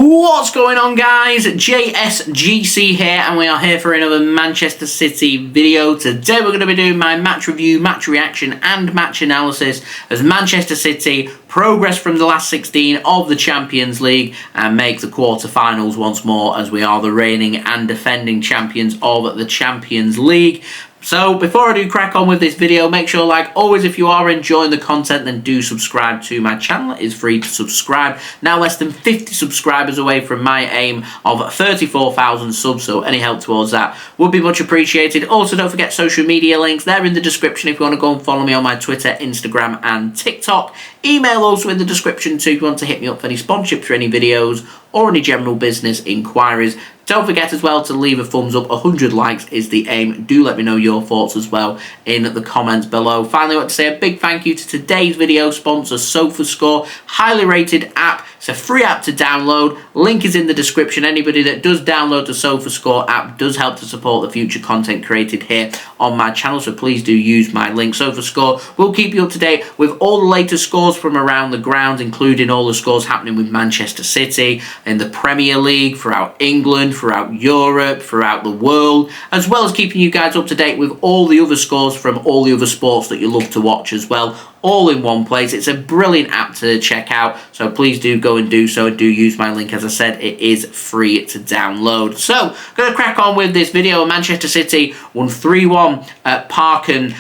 What's going on, guys? JSGC here, and we are here for another Manchester City video. Today we're going to be doing my match review, match reaction and match analysis as Manchester City progress from the last 16 of the Champions League and make the quarter-finals once more, as we are the reigning and defending champions of the Champions League. So before I do crack on with this video, make sure, like always, if you are enjoying the content, then do subscribe to my channel. It is free to subscribe. Now less than 50 subscribers away from my aim of 34,000 subs, so any help towards that would be much appreciated. Also, don't forget social media links. They're in the description if you want to go and follow me on my Twitter, Instagram and TikTok. Email also in the description too if you want to hit me up for any sponsorships for any videos or any general business inquiries. Don't forget as well to leave a thumbs up. 100 likes is the aim. Do let me know your thoughts as well in the comments below. Finally, I want to say a big thank you to today's video sponsor, SofaScore. Highly rated app. It's a free app to download. Link is in the description. Anybody that does download the SofaScore app does help to support the future content created here on my channel, so please do use my link. SofaScore will keep you up to date with all the latest scores from around the ground, including all the scores happening with Manchester City in the Premier League, throughout England, throughout Europe, throughout the world, as well as keeping you guys up to date with all the other scores from all the other sports that you love to watch as well, all in one place. It's a brilliant app to check out, so please do go and do so, and do use my link. As I said, it is free to download. So, I'm going to crack on with this video. Manchester City won 3-1 at Parken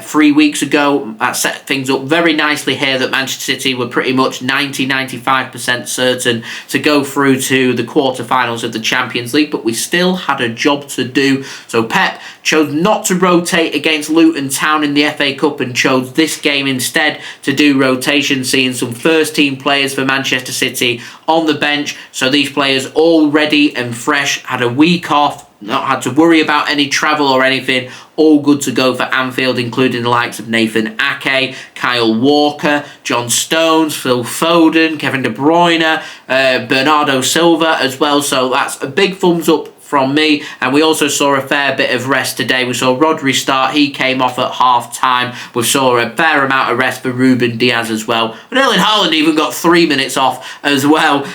3 weeks ago. That set things up very nicely here, that Manchester City were pretty much 90-95% certain to go through to the quarterfinals of the Champions League, but we still had a job to do. So Pep chose not to rotate against Luton Town in the FA Cup and chose this game instead to do rotation, seeing some first team players for Manchester City on the bench. So these players all ready and fresh, had a week off, not had to worry about any travel or anything, all good to go for Anfield, including the likes of Nathan Ake, Kyle Walker, John Stones, Phil Foden, Kevin De Bruyne, Bernardo Silva as well. So that's a big thumbs up from me. And we also saw a fair bit of rest today. We saw Rodri start. He came off at half time. We saw a fair amount of rest for Ruben Dias as well. And Erling Haaland even got 3 minutes off as well.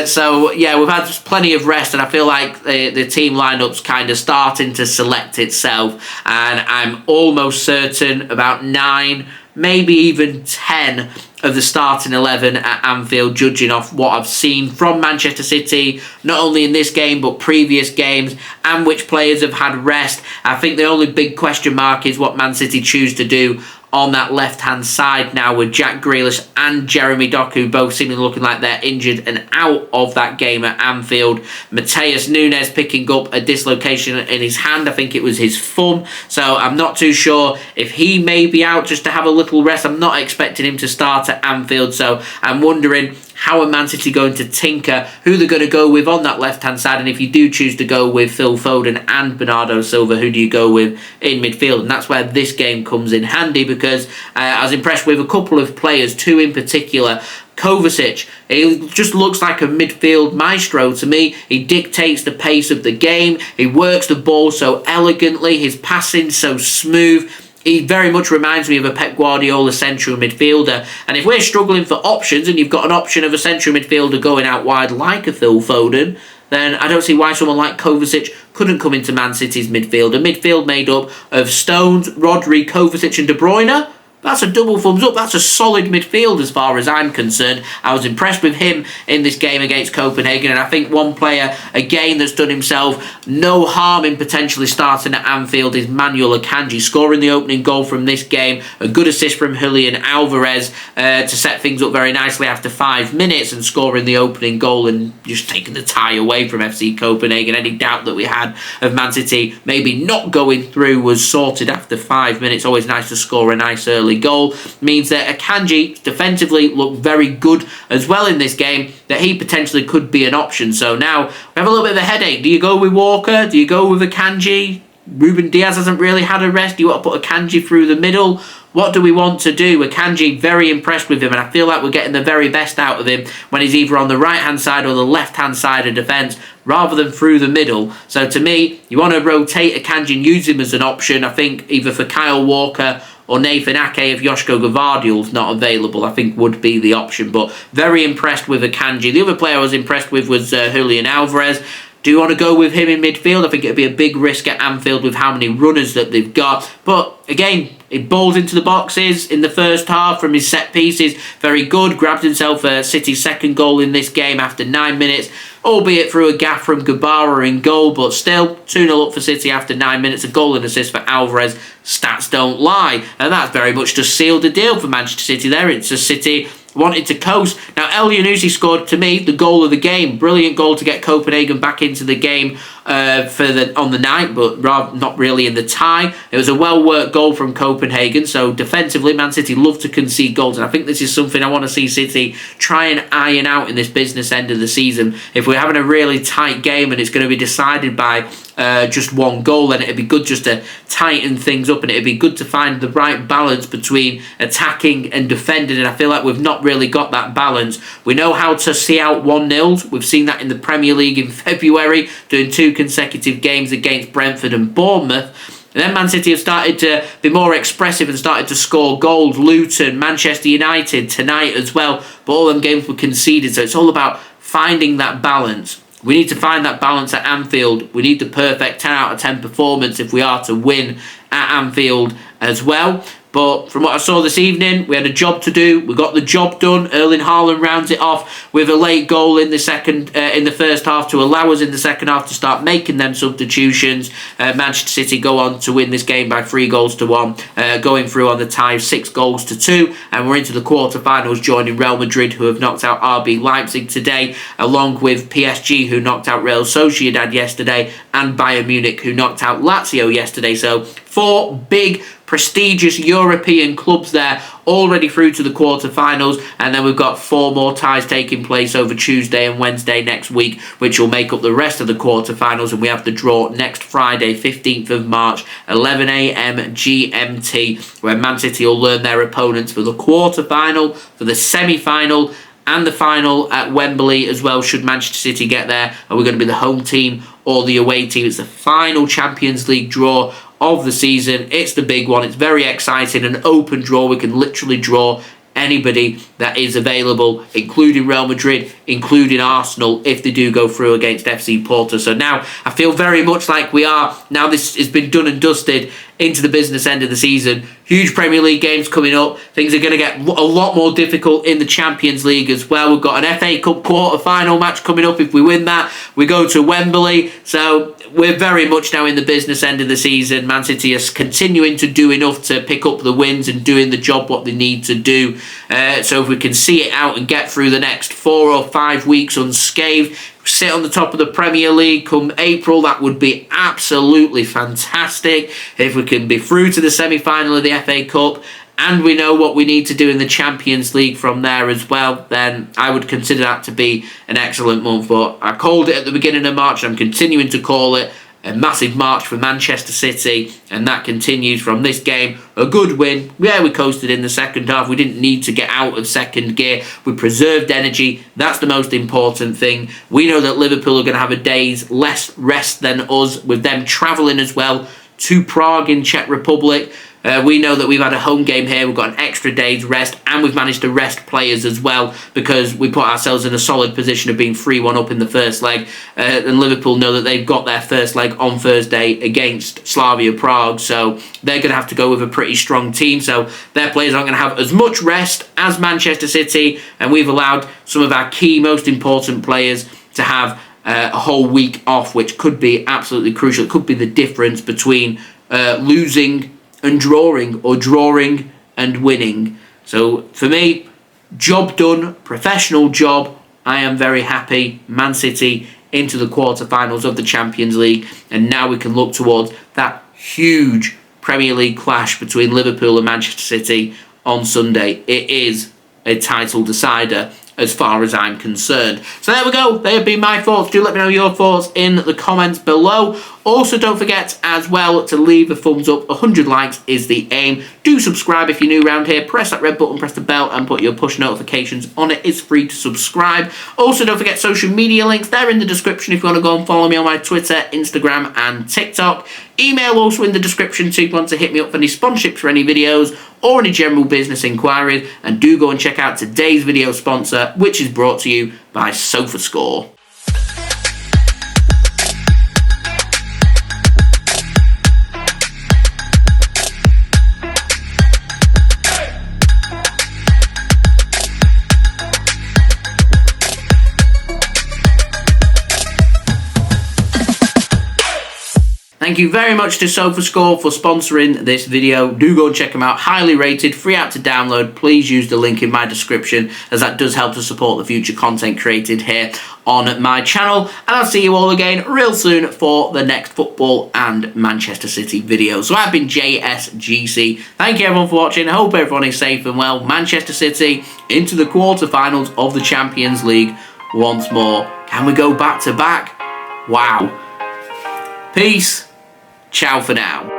So yeah, we've had plenty of rest, and I feel like the team lineup's kind of starting to select itself. And I'm almost certain about 9, maybe even 10 of the starting 11 at Anfield, judging off what I've seen from Manchester City, not only in this game but previous games, and which players have had rest. I think the only big question mark is what Man City choose to do on that left-hand side now, with Jack Grealish and Jeremy Doku both seemingly looking like they're injured and out of that game at Anfield. Matheus Nunes picking up a dislocation in his hand. I think it was his thumb. So I'm not too sure if he may be out just to have a little rest. I'm not expecting him to start at Anfield, so I'm wondering how are Man City going to tinker, who they're going to go with on that left-hand side, and if you do choose to go with Phil Foden and Bernardo Silva, who do you go with in midfield? And that's where this game comes in handy, because I was impressed with a couple of players, two in particular. Kovacic, he just looks like a midfield maestro to me. He dictates the pace of the game. He works the ball so elegantly. His passing so smooth. He very much reminds me of a Pep Guardiola central midfielder. And if we're struggling for options, and you've got an option of a central midfielder going out wide like a Phil Foden, then I don't see why someone like Kovacic couldn't come into Man City's midfield. A midfield made up of Stones, Rodri, Kovacic and De Bruyne. That's a double thumbs up. That's a solid midfield as far as I'm concerned. I was impressed with him in this game against Copenhagen, and I think one player, again, that's done himself no harm in potentially starting at Anfield is Manuel Akanji, scoring the opening goal from this game. A good assist from Julian Alvarez to set things up very nicely after 5 minutes, and scoring the opening goal and just taking the tie away from FC Copenhagen. Any doubt that we had of Man City maybe not going through was sorted after 5 minutes. Always nice to score a nice early goal. Means that Akanji defensively looked very good as well in this game, that he potentially could be an option. So now we have a little bit of a headache. Do you go with Walker? Do you go with Akanji? Ruben Dias hasn't really had a rest. Do you want to put Akanji through the middle? What do we want to do? Akanji, very impressed with him, and I feel like we're getting the very best out of him when he's either on the right-hand side or the left-hand side of defence, rather than through the middle. So to me, you want to rotate Akanji and use him as an option, I think, either for Kyle Walker or Nathan Ake if Josko Gvardiol's not available, I think would be the option. But very impressed with Akanji. The other player I was impressed with was Julian Alvarez. Do you want to go with him in midfield? I think it would be a big risk at Anfield with how many runners that they've got. But again, he balls into the boxes in the first half from his set pieces. Very good. Grabbed himself a City's second goal in this game after 9 minutes, albeit through a gaff from Grabara in goal. But still, 2-0 up for City after 9 minutes. A goal and assist for Alvarez. Stats don't lie. And that's very much just sealed the deal for Manchester City there. It's a City wanted to coast. Now, Elyounoussi scored, to me, the goal of the game. Brilliant goal to get Copenhagen back into the game on the night, but not really in the tie. It was a well-worked goal from Copenhagen, so defensively, Man City love to concede goals, and I think this is something I want to see City try and iron out in this business end of the season. If we're having a really tight game and it's going to be decided by just one goal, then it'd be good just to tighten things up, and it'd be good to find the right balance between attacking and defending, and I feel like we've not really got that balance. We know how to see out 1-0s. We've seen that in the Premier League in February, doing 2 consecutive games against Brentford and Bournemouth. And then Man City have started to be more expressive and started to score goals. Luton, Manchester United tonight as well, but all them games were conceded, so it's all about finding that balance. We need to find that balance at Anfield. We need the perfect 10 out of 10 performance if we are to win at Anfield as well. But from what I saw this evening, we had a job to do. We got the job done. Erling Haaland rounds it off with a late goal in the first half to allow us in the second half to start making them substitutions. Manchester City go on to win this game by 3-1, going through on the tie 6-2, and we're into the quarterfinals, joining Real Madrid, who have knocked out RB Leipzig today, along with PSG, who knocked out Real Sociedad yesterday, and Bayern Munich, who knocked out Lazio yesterday. So 4 big, prestigious European clubs there, already through to the quarterfinals, and then we've got 4 more ties taking place over Tuesday and Wednesday next week, which will make up the rest of the quarterfinals, and we have the draw next Friday, 15th of March, 11 a.m. GMT, where Man City will learn their opponents for the quarterfinal, for the semi-final, and the final at Wembley as well, should Manchester City get there. Are we going to be the home team or the away team? It's the final Champions League draw of the season. It's the big one. It's very exciting. An open draw. We can literally draw anybody that is available, including Real Madrid, including Arsenal, if they do go through against FC Porto. So now I feel very much like we are, now this has been done and dusted, into the business end of the season. Huge Premier League games coming up. Things are going to get a lot more difficult in the Champions League as well. We've got an FA Cup quarter-final match coming up. If we win that, we go to Wembley. So we're very much now in the business end of the season. Man City is continuing to do enough to pick up the wins and doing the job what they need to do. So if we can see it out and get through the next 4 or 5 weeks unscathed, sit on the top of the Premier League come April, that would be absolutely fantastic. If we can be through to the semi-final of the FA Cup, and we know what we need to do in the Champions League from there as well, then I would consider that to be an excellent month. But I called it at the beginning of March, and I'm continuing to call it a massive March for Manchester City, and that continues from this game. A good win. Yeah, we coasted in the second half. We didn't need to get out of second gear. We preserved energy. That's the most important thing. We know that Liverpool are going to have a day's less rest than us, with them travelling as well to Prague in Czech Republic. We know that we've had a home game here, we've got an extra day's rest, and we've managed to rest players as well, because we put ourselves in a solid position of being 3-1 up in the first leg, and Liverpool know that they've got their first leg on Thursday against Slavia Prague, so they're going to have to go with a pretty strong team, so their players aren't going to have as much rest as Manchester City, and we've allowed some of our key, most important players to have a whole week off, which could be absolutely crucial. It could be the difference between losing and drawing, or drawing and winning. So for me, job done, professional job. I am very happy. Man City into the quarterfinals of the Champions League, and now we can look towards that huge Premier League clash between Liverpool and Manchester City on Sunday. It is a title decider, as far as I'm concerned. So there we go. They have been my thoughts. Do let me know your thoughts in the comments below. Also, don't forget as well to leave a thumbs up. 100 likes is the aim. Do subscribe if you're new around here. Press that red button, press the bell, and put your push notifications on it. It's free to subscribe. Also, don't forget social media links. They're in the description if you want to go and follow me on my Twitter, Instagram, and TikTok. Email also in the description so if you want to hit me up for any sponsorships for any videos or any general business inquiries. And do go and check out today's video sponsor, which is brought to you by SofaScore. Thank you very much to SofaScore for sponsoring this video. Do go and check them out. Highly rated, free app to download. Please use the link in my description as that does help to support the future content created here on my channel. And I'll see you all again real soon for the next football and Manchester City video. So I've been JSGC. Thank you everyone for watching. I hope everyone is safe and well. Manchester City into the quarterfinals of the Champions League once more. Can we go back to back? Wow. Peace. Ciao for now.